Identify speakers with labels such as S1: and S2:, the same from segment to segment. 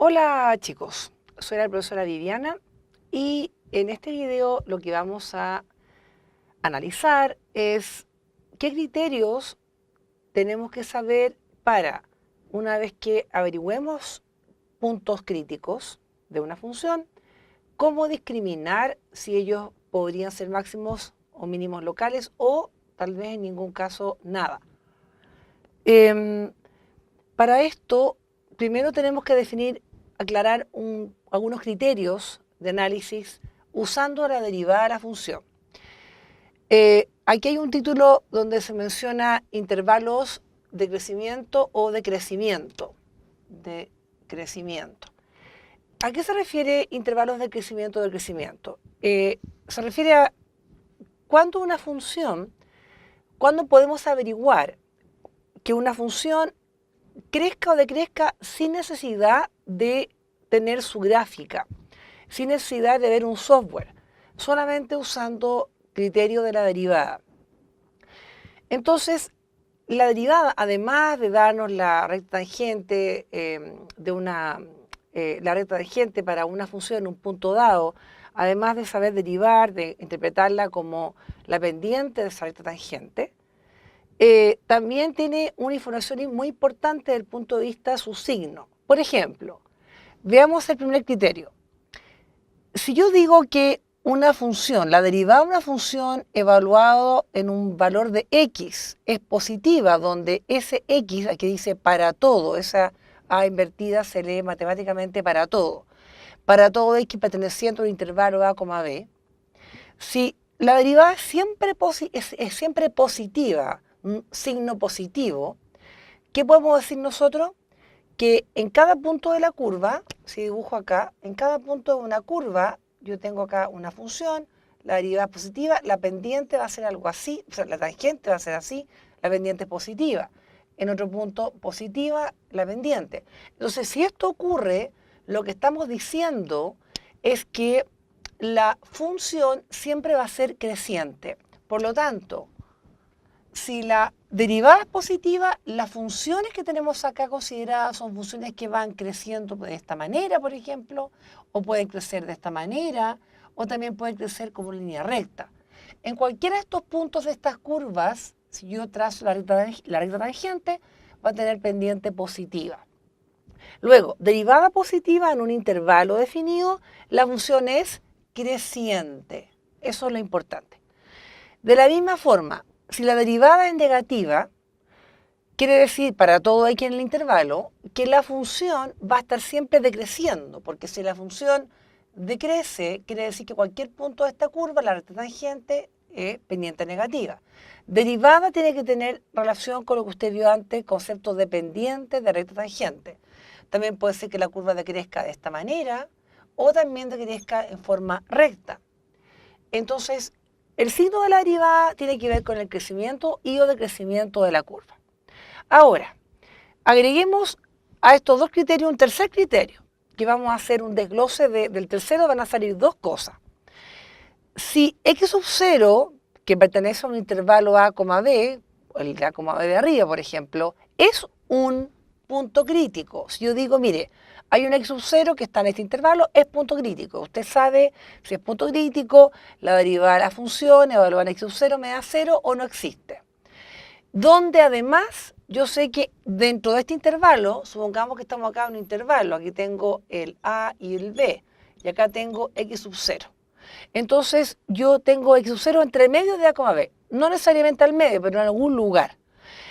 S1: Hola chicos, soy la profesora Viviana y en este video lo que vamos a analizar es qué criterios tenemos que saber para, una vez que averigüemos puntos críticos de una función, cómo discriminar si ellos podrían ser máximos o mínimos locales o tal vez en ningún caso nada. Para esto, primero tenemos que aclarar algunos criterios de análisis usando la derivada de la función. Aquí hay un título donde se menciona intervalos de crecimiento o de crecimiento. ¿A qué se refiere intervalos de crecimiento o de crecimiento? Se refiere a cuándo podemos averiguar que una función crezca o decrezca sin necesidad de tener su gráfica, sin necesidad de ver un software, solamente usando criterio de la derivada. Entonces, la derivada, además de darnos la recta tangente la recta tangente para una función en un punto dado, además de saber derivar, de interpretarla como la pendiente de esa recta tangente, también tiene una información muy importante desde el punto de vista de su signo. Por ejemplo, veamos el primer criterio. Si yo digo que una función, la derivada de una función evaluado en un valor de x es positiva, donde ese x, aquí dice para todo, esa a invertida se lee matemáticamente para todo x perteneciente a un intervalo a, b, si la derivada es siempre positiva, un signo positivo, ¿qué podemos decir nosotros? Que en cada punto de la curva, si dibujo acá, en cada punto de una curva, yo tengo acá una función, la derivada es positiva, la pendiente va a ser algo así, o sea, la tangente va a ser así, la pendiente es positiva. En otro punto, positiva, la pendiente. Entonces, si esto ocurre, lo que estamos diciendo es que la función siempre va a ser creciente. Por lo tanto, si la derivada es positiva, las funciones que tenemos acá consideradas son funciones que van creciendo de esta manera, por ejemplo, o pueden crecer de esta manera, o también pueden crecer como línea recta. En cualquiera de estos puntos de estas curvas, si yo trazo la recta tangente, va a tener pendiente positiva. Luego, derivada positiva en un intervalo definido, la función es creciente. Eso es lo importante. De la misma forma, si la derivada es negativa, quiere decir para todo x en el intervalo que la función va a estar siempre decreciendo, porque si la función decrece, quiere decir que cualquier punto de esta curva, la recta tangente, es pendiente negativa. Derivada tiene que tener relación con lo que usted vio antes, concepto de pendiente de recta tangente. También puede ser que la curva decrezca de esta manera o también decrezca en forma recta. Entonces, el signo de la derivada tiene que ver con el crecimiento y o decrecimiento de la curva. Ahora, agreguemos a estos dos criterios un tercer criterio, que vamos a hacer un desglose del tercero, van a salir dos cosas. Si x sub 0, que pertenece a un intervalo a, b, el a, b de arriba, por ejemplo, es un punto crítico. Si yo digo, mire, hay un x sub 0 que está en este intervalo, es punto crítico. Usted sabe si es punto crítico, la derivada de la función, evaluar x sub 0 me da 0 o no existe. Donde además yo sé que dentro de este intervalo, supongamos que estamos acá en un intervalo, aquí tengo el a y el b, y acá tengo x sub 0. Entonces yo tengo x sub 0 entre medio de a, b, no necesariamente al medio, pero en algún lugar.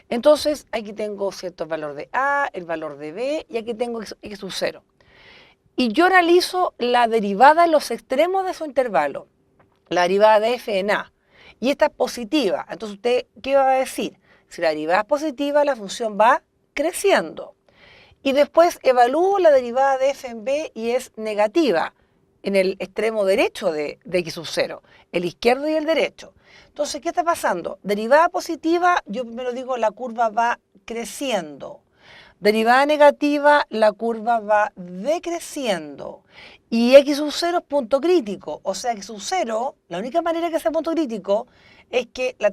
S1: Entonces, aquí tengo cierto valor de A, el valor de B, y aquí tengo x sub 0. Y yo analizo la derivada en los extremos de su intervalo, la derivada de f en A. Y esta es positiva. Entonces, ¿usted qué va a decir? Si la derivada es positiva, la función va creciendo. Y después evalúo la derivada de f en B y es negativa en el extremo derecho de x sub 0, el izquierdo y el derecho. Entonces, ¿qué está pasando? Derivada positiva, yo primero digo la curva va creciendo. Derivada negativa, la curva va decreciendo. Y x sub 0 es punto crítico. O sea, x sub 0, la única manera que sea punto crítico es que la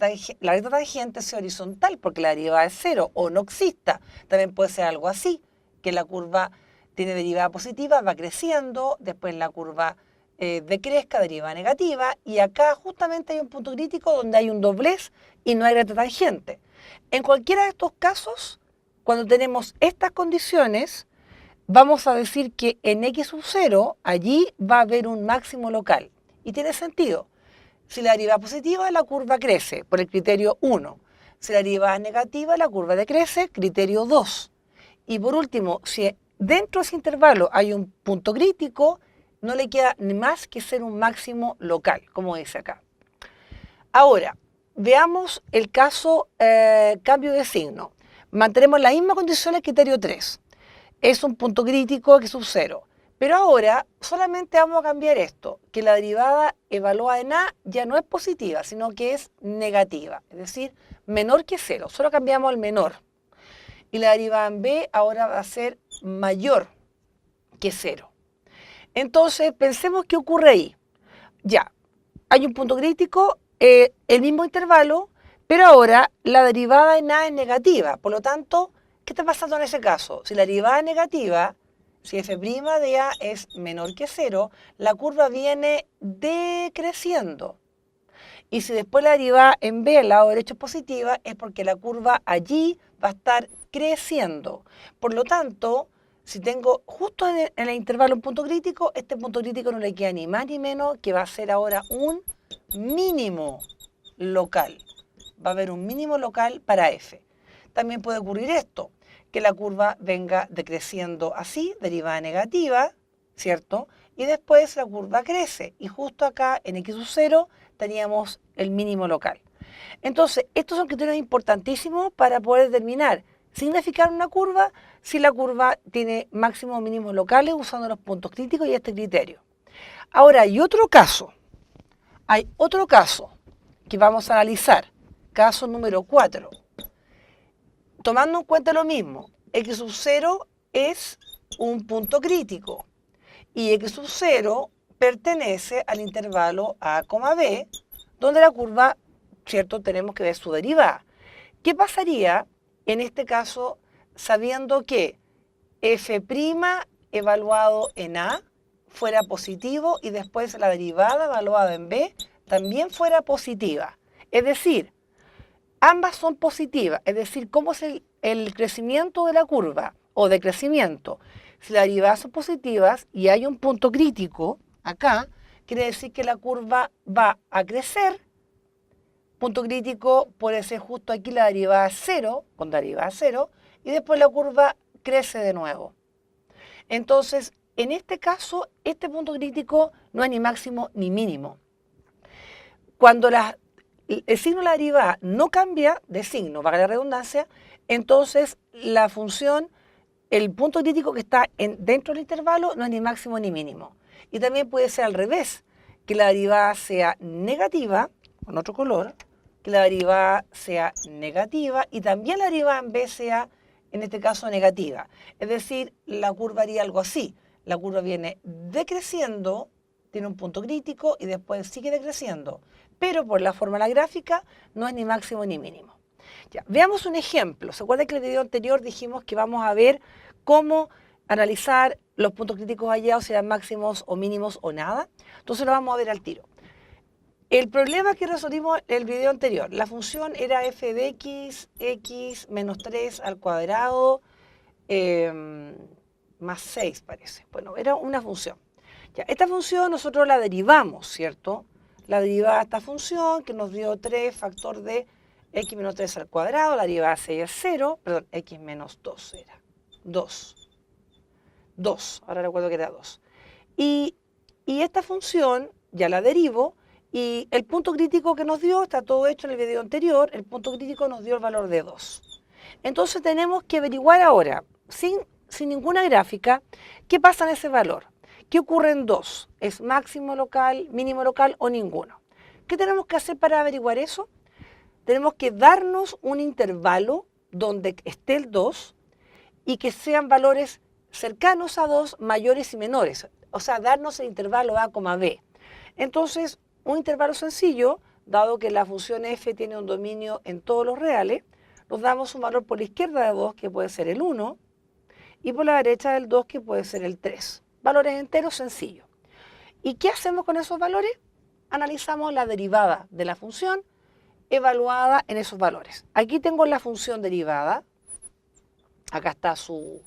S1: recta tangente sea horizontal, porque la derivada es 0 o no exista. También puede ser algo así, que la curva tiene derivada positiva, va creciendo, después la curva decrezca, derivada negativa, y acá justamente hay un punto crítico donde hay un doblez y no hay recta tangente. En cualquiera de estos casos, cuando tenemos estas condiciones, vamos a decir que en x sub 0, allí va a haber un máximo local. Y tiene sentido. Si la derivada positiva, la curva crece por el criterio 1. Si la derivada es negativa, la curva decrece, criterio 2. Y por último, si dentro de ese intervalo hay un punto crítico, no le queda ni más que ser un máximo local, como dice acá. Ahora, veamos el caso cambio de signo. Mantenemos la misma condición del criterio 3. Es un punto crítico que sub 0. Pero ahora solamente vamos a cambiar esto, que la derivada evaluada en A ya no es positiva, sino que es negativa, es decir, menor que 0. Solo cambiamos el menor. Y la derivada en B ahora va a ser mayor que 0. Entonces, pensemos qué ocurre ahí. Ya, hay un punto crítico, el mismo intervalo, pero ahora la derivada en A es negativa. Por lo tanto, ¿qué está pasando en ese caso? Si la derivada es negativa, si f' de A es menor que 0, la curva viene decreciendo. Y si después la derivada en B al lado derecho es positiva, es porque la curva allí va a estar creciendo. Por lo tanto, si tengo justo en el intervalo un punto crítico, este punto crítico no le queda ni más ni menos que va a ser ahora un mínimo local. Va a haber un mínimo local para f. También puede ocurrir esto, que la curva venga decreciendo así, derivada negativa, ¿cierto? Y después la curva crece. Y justo acá en x sub 0 teníamos el mínimo local. Entonces, estos son criterios importantísimos para poder determinar, significar una curva, si la curva tiene máximos o mínimos locales usando los puntos críticos y este criterio. Ahora, hay otro caso que vamos a analizar, caso número 4. Tomando en cuenta lo mismo, x sub 0 es un punto crítico y x sub 0 pertenece al intervalo A, B, donde la curva, ¿cierto?, tenemos que ver su derivada. ¿Qué pasaría en este caso sabiendo que f' evaluado en A fuera positivo y después la derivada evaluada en B también fuera positiva? Es decir, ambas son positivas, es decir, ¿cómo es el crecimiento de la curva o decrecimiento? Si las derivadas son positivas y hay un punto crítico acá, quiere decir que la curva va a crecer. Punto crítico puede ser justo aquí la derivada 0, con derivada 0, y después la curva crece de nuevo. Entonces, en este caso, este punto crítico no es ni máximo ni mínimo. Cuando el signo de la derivada no cambia de signo, valga la redundancia, entonces la función, el punto crítico que está dentro del intervalo no es ni máximo ni mínimo. Y también puede ser al revés, que la derivada sea negativa, con otro color, que la derivada sea negativa y también la derivada en B sea, en este caso, negativa. Es decir, la curva haría algo así. La curva viene decreciendo, tiene un punto crítico y después sigue decreciendo. Pero por la forma de la gráfica no es ni máximo ni mínimo. Ya, veamos un ejemplo. ¿Se acuerdan que en el video anterior dijimos que vamos a ver cómo analizar los puntos críticos hallados, si eran máximos o mínimos o nada? Entonces lo vamos a ver al tiro. El problema que resolvimos en el video anterior, la función era f de x menos 3 al cuadrado más 6 parece. Bueno, era una función. Ya, esta función nosotros la derivamos, ¿cierto? La derivada de esta función que nos dio 3 factor de x menos 3 al cuadrado, la derivada de 6 es 0, perdón, x menos 2 era 2, ahora recuerdo que era 2. Y esta función ya la derivo y el punto crítico que nos dio, está todo hecho en el video anterior, el punto crítico nos dio el valor de 2. Entonces tenemos que averiguar ahora, sin ninguna gráfica, qué pasa en ese valor. ¿Qué ocurre en 2? ¿Es máximo local, mínimo local o ninguno? ¿Qué tenemos que hacer para averiguar eso? Tenemos que darnos un intervalo donde esté el 2 y que sean valores cercanos a 2, mayores y menores. O sea, darnos el intervalo A, B. Entonces, un intervalo sencillo, dado que la función f tiene un dominio en todos los reales, nos damos un valor por la izquierda de 2, que puede ser el 1, y por la derecha del 2, que puede ser el 3. Valores enteros sencillos. ¿Y qué hacemos con esos valores? Analizamos la derivada de la función evaluada en esos valores. Aquí tengo la función derivada, acá está su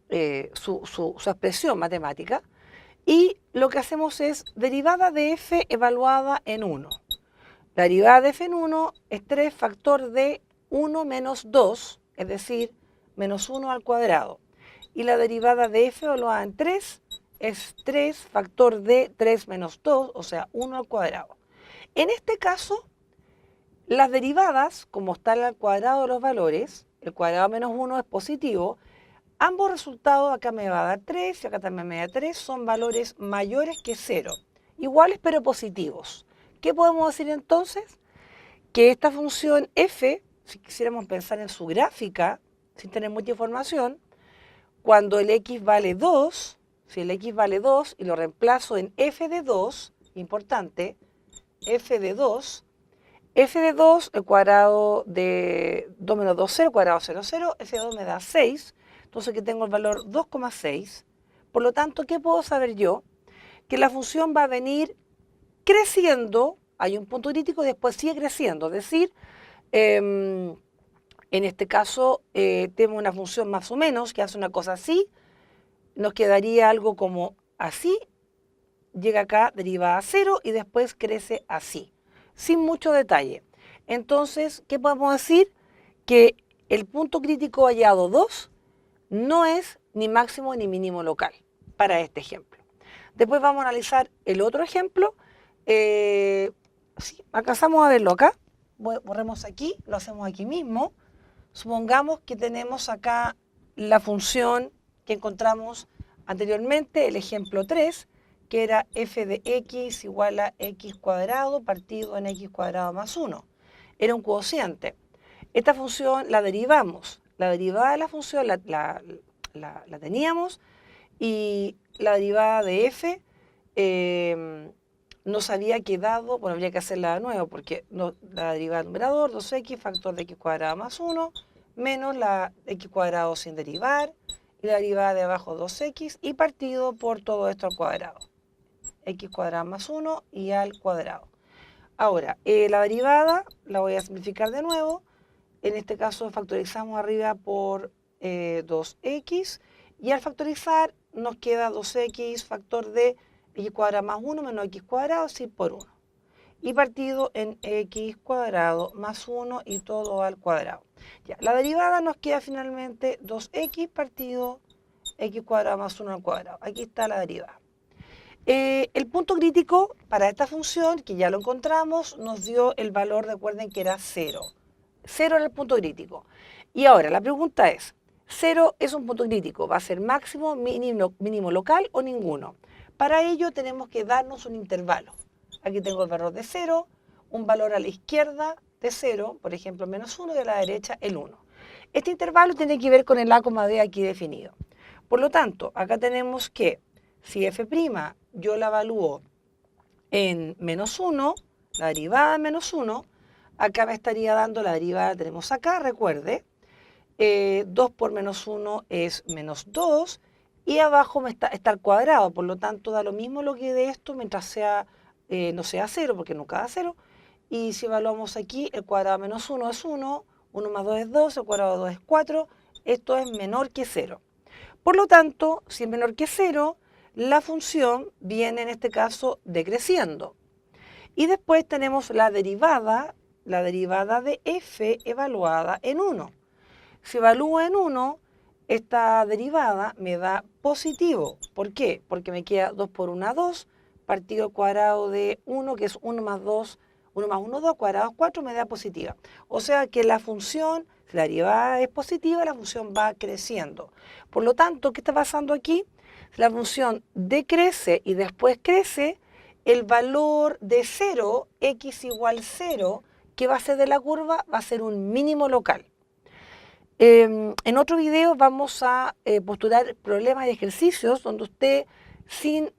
S1: expresión matemática, y lo que hacemos es derivada de f evaluada en 1. La derivada de f en 1 es 3 factor de 1 menos 2, es decir, menos 1 al cuadrado. Y la derivada de f evaluada en 3 es 3 factor de 3 menos 2, o sea, 1 al cuadrado. En este caso, las derivadas, como están al cuadrado de los valores, el cuadrado menos 1 es positivo, ambos resultados, acá me va a dar 3 y acá también me da 3, son valores mayores que 0, iguales pero positivos. ¿Qué podemos decir entonces? Que esta función f, si quisiéramos pensar en su gráfica, sin tener mucha información, cuando el x vale 2, si el x vale 2 y lo reemplazo en f de 2, importante, f de 2, el cuadrado de 2 menos 2, 0, cuadrado 0, 0, f de 2 me da 6, entonces aquí tengo el valor 2,6. Por lo tanto, ¿qué puedo saber yo? Que la función va a venir creciendo, hay un punto crítico y después sigue creciendo, es decir, en este caso tenemos una función más o menos que hace una cosa así, nos quedaría algo como así, llega acá, deriva a 0 y después crece así, sin mucho detalle. Entonces, ¿qué podemos decir? Que el punto crítico hallado 2 no es ni máximo ni mínimo local para este ejemplo. Después vamos a analizar el otro ejemplo. Sí, alcanzamos a verlo acá. Borremos aquí, lo hacemos aquí mismo. Supongamos que tenemos acá la función que encontramos anteriormente, el ejemplo 3, que era f de x igual a x cuadrado partido en x cuadrado más 1. Era un cociente. Esta función la derivamos. La derivada de la función la teníamos y la derivada de f nos había quedado, bueno, habría que hacerla de nuevo porque la derivada del numerador, 2x, factor de x cuadrado más 1, menos la x cuadrado sin derivar, y la derivada de abajo 2x, y partido por todo esto al cuadrado. X cuadrado más 1 y al cuadrado. Ahora, la derivada la voy a simplificar de nuevo. En este caso factorizamos arriba por 2x, y al factorizar nos queda 2x factor de x cuadrado más 1 menos x cuadrado, sí, por 1. Y partido en x cuadrado más 1 y todo al cuadrado. Ya, la derivada nos queda finalmente 2x partido x cuadrado más 1 al cuadrado. Aquí está la derivada. El punto crítico para esta función, que ya lo encontramos, nos dio el valor, recuerden que era 0. 0 era el punto crítico. Y ahora la pregunta es, 0 es un punto crítico, ¿va a ser máximo, mínimo local o ninguno? Para ello tenemos que darnos un intervalo. Aquí tengo el valor de 0, un valor a la izquierda de 0, por ejemplo menos 1, y a la derecha el 1. Este intervalo tiene que ver con el a, d aquí definido. Por lo tanto, acá tenemos que si f' yo la evalúo en menos 1, la derivada de menos 1, acá me estaría dando la derivada, tenemos acá, recuerde, 2 por menos 1 es menos 2, y abajo está al cuadrado, por lo tanto da lo mismo lo que de esto mientras sea, no sea 0, porque nunca da 0, y si evaluamos aquí, el cuadrado de menos 1 es 1, 1 más 2 es 2, el cuadrado de 2 es 4, esto es menor que 0. Por lo tanto, si es menor que 0, la función viene en este caso decreciendo. Y después tenemos la derivada de f evaluada en 1. Si evalúo en 1, esta derivada me da positivo. ¿Por qué? Porque me queda 2 por 1, 2, partido al cuadrado de 1, que es 1 más 2, 1 más 1, 2, cuadrado 4, me da positiva. O sea que la función, si la derivada es positiva, la función va creciendo. Por lo tanto, ¿qué está pasando aquí? Si la función decrece y después crece, el valor de 0, x igual 0, que va a ser de la curva, va a ser un mínimo local. En otro video vamos a postular problemas y ejercicios donde usted, sin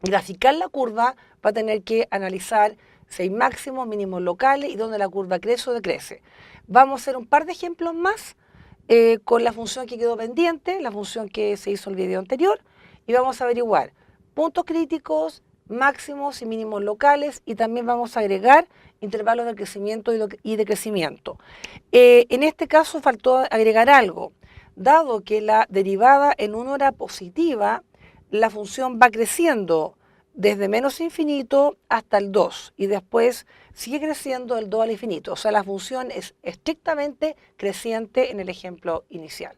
S1: graficar la curva, va a tener que analizar si hay máximos, mínimos locales y donde la curva crece o decrece. Vamos a hacer un par de ejemplos más con la función que quedó pendiente, la función que se hizo en el video anterior, y vamos a averiguar puntos críticos, máximos y mínimos locales, y también vamos a agregar intervalos de crecimiento y decrecimiento. En este caso faltó agregar algo. Dado que la derivada en 1 era positiva, la función va creciendo desde menos infinito hasta el 2 y después sigue creciendo del 2 al infinito. O sea, la función es estrictamente creciente en el ejemplo inicial.